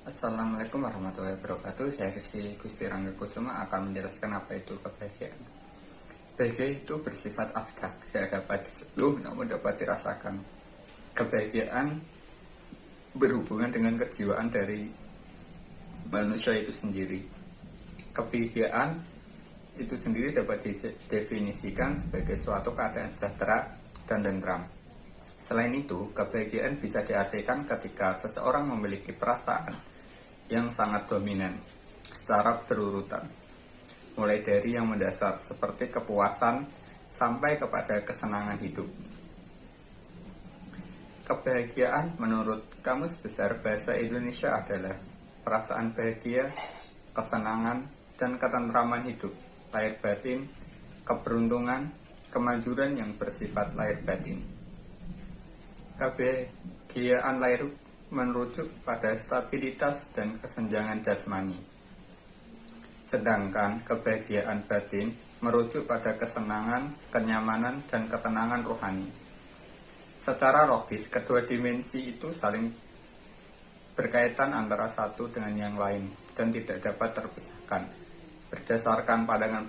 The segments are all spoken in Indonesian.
Assalamualaikum warahmatullahi wabarakatuh. Saya Rizky Gusti Rangga Kusuma akan menjelaskan apa itu kebahagiaan. Bahagia itu bersifat abstrak, tidak dapat disentuh namun dapat dirasakan. Kebahagiaan berhubungan dengan kejiwaan dari manusia itu sendiri. Kebahagiaan itu sendiri dapat didefinisikan sebagai suatu keadaan sejahtera dan tentram. Selain itu, kebahagiaan bisa diartikan ketika seseorang memiliki perasaan yang sangat dominan secara berurutan, mulai dari yang mendasar seperti kepuasan sampai kepada kesenangan hidup. Kebahagiaan menurut Kamus Besar Bahasa Indonesia adalah perasaan bahagia, kesenangan, dan ketentraman hidup, lahir batin, keberuntungan, kemajuran yang bersifat lahir batin. Kebahagiaan lahir merujuk pada stabilitas dan kesenjangan jasmani. Sedangkan kebahagiaan batin merujuk pada kesenangan, kenyamanan, dan ketenangan rohani. Secara logis, kedua dimensi itu saling berkaitan antara satu dengan yang lain dan tidak dapat terpisahkan. Berdasarkan pandangan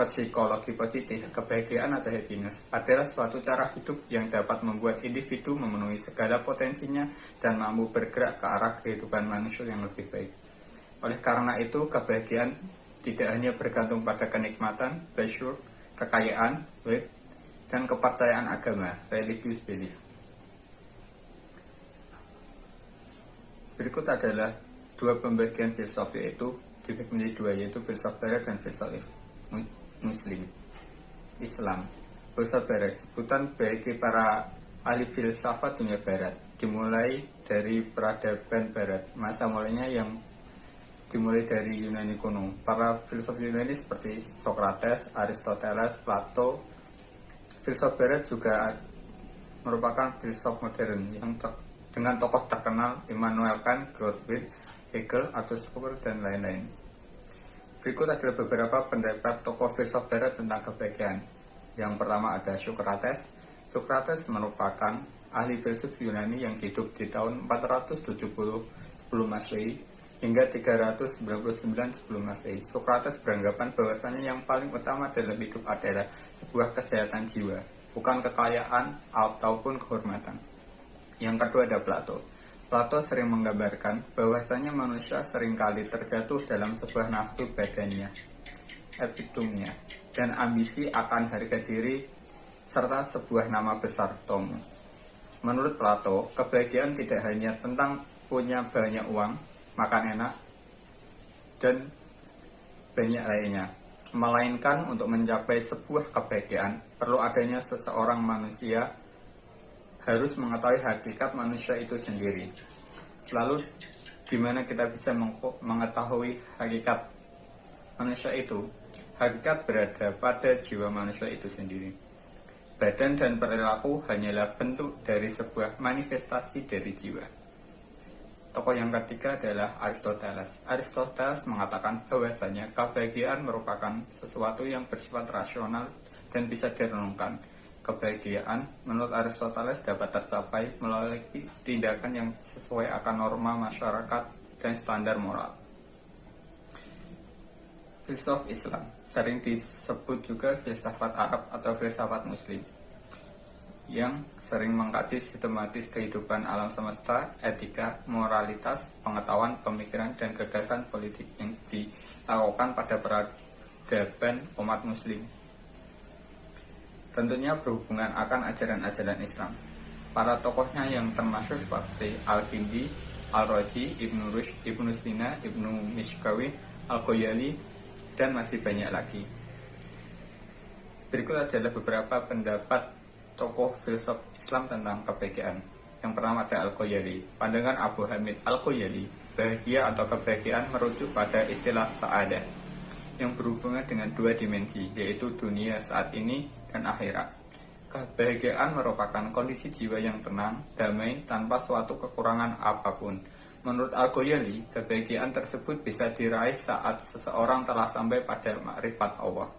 psikologi positif, kebahagiaan atau happiness adalah suatu cara hidup yang dapat membuat individu memenuhi segala potensinya dan mampu bergerak ke arah kehidupan manusia yang lebih baik. Oleh karena itu, kebahagiaan tidak hanya bergantung pada kenikmatan, pleasure, kekayaan, wealth, dan kepercayaan agama, religious belief. Berikut adalah dua pembagian filsuf, yaitu dibagi menjadi dua, yaitu filsuf barat dan filsuf Muslim. Islam. Filsuf barat, sebutan bagi para ahli filsafat dunia barat, dimulai dari peradaban barat. Masa mulainya yang dimulai dari Yunani kuno. Para filsuf Yunani seperti Socrates, Aristoteles, Plato. Filsuf barat juga merupakan filsuf modern yang dengan tokoh terkenal Immanuel Kant, Goethe, Hegel, atau Schopenhauer, dan lain-lain. Berikut adalah beberapa pendapat tokoh filsuf barat tentang kebahagiaan. Yang pertama ada Socrates. Socrates merupakan ahli filsuf Yunani yang hidup di tahun 470 sebelum Masehi hingga 399 sebelum Masehi. Socrates beranggapan bahwasanya yang paling utama dalam hidup adalah sebuah kesehatan jiwa, bukan kekayaan ataupun kehormatan. Yang kedua ada Plato. Plato sering menggambarkan bahwasanya manusia seringkali terjatuh dalam sebuah nafsu badannya, epitumnya, dan ambisi akan harga diri serta sebuah nama besar, Thomus. Menurut Plato, kebahagiaan tidak hanya tentang punya banyak uang, makan enak, dan banyak lainnya, melainkan untuk mencapai sebuah kebahagiaan perlu adanya seseorang manusia harus mengetahui hakikat manusia itu sendiri. Lalu, di mana kita bisa mengetahui hakikat manusia itu? Hakikat berada pada jiwa manusia itu sendiri. Badan dan perilaku hanyalah bentuk dari sebuah manifestasi dari jiwa. Tokoh yang ketiga adalah Aristoteles. Aristoteles mengatakan bahwasanya kebahagiaan merupakan sesuatu yang bersifat rasional dan bisa direnungkan. Kebahagiaan menurut Aristoteles dapat tercapai melalui tindakan yang sesuai akan norma masyarakat dan standar moral. Filsuf Islam sering disebut juga filsafat Arab atau filsafat Muslim, yang sering mengkaji sistematis kehidupan alam semesta, etika, moralitas, pengetahuan, pemikiran, dan gagasan politik yang dilakukan pada peradaban umat Muslim. Tentunya berhubungan akan ajaran-ajaran Islam. Para tokohnya yang termasuk seperti Al-Kindi, Al-Razi, Ibnu Rushd, Ibnu Sina, Ibnu Mishkawi, Al-Ghazali, dan masih banyak lagi. Berikut adalah beberapa pendapat tokoh filsuf Islam tentang kebahagiaan. Yang pertama ada Al-Ghazali. Pandangan Abu Hamid Al-Ghazali, bahagia atau kebahagiaan merujuk pada istilah sa'adah yang berhubungan dengan dua dimensi, yaitu dunia saat ini dan akhirat. Kebahagiaan merupakan kondisi jiwa yang tenang, damai, tanpa suatu kekurangan apapun. Menurut Al-Ghazali, kebahagiaan tersebut bisa diraih saat seseorang telah sampai pada makrifat Allah.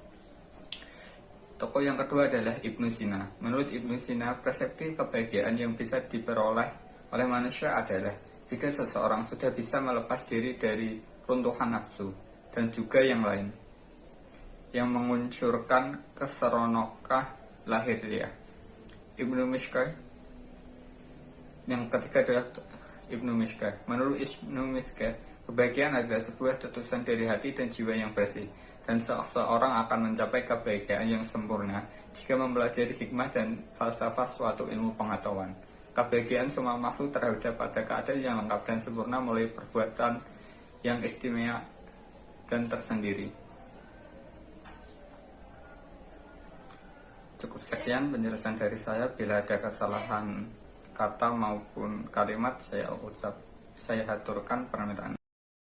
Tokoh yang kedua adalah Ibnu Sina. Menurut Ibnu Sina, persepsi kebahagiaan yang bisa diperoleh oleh manusia adalah Jika seseorang sudah bisa melepas diri dari runtuhan nafsu dan juga yang lain, yang mengunsurkan keseronokah lahiriah. Ibnu Mishkah. Yang ketiga adalah Ibnu Mishkah. Menurut Ibnu Mishkah, kebahagiaan adalah sebuah cetusan dari hati dan jiwa yang bersih, dan seseorang akan mencapai kebahagiaan yang sempurna jika mempelajari hikmah dan falsafah suatu ilmu pengetahuan. Kebahagiaan semua makhluk terhadap pada keadaan yang lengkap dan sempurna melalui perbuatan yang istimewa dan tersendiri. Cukup sekian penjelasan dari saya. Bila ada kesalahan kata maupun kalimat, saya haturkan permintaan.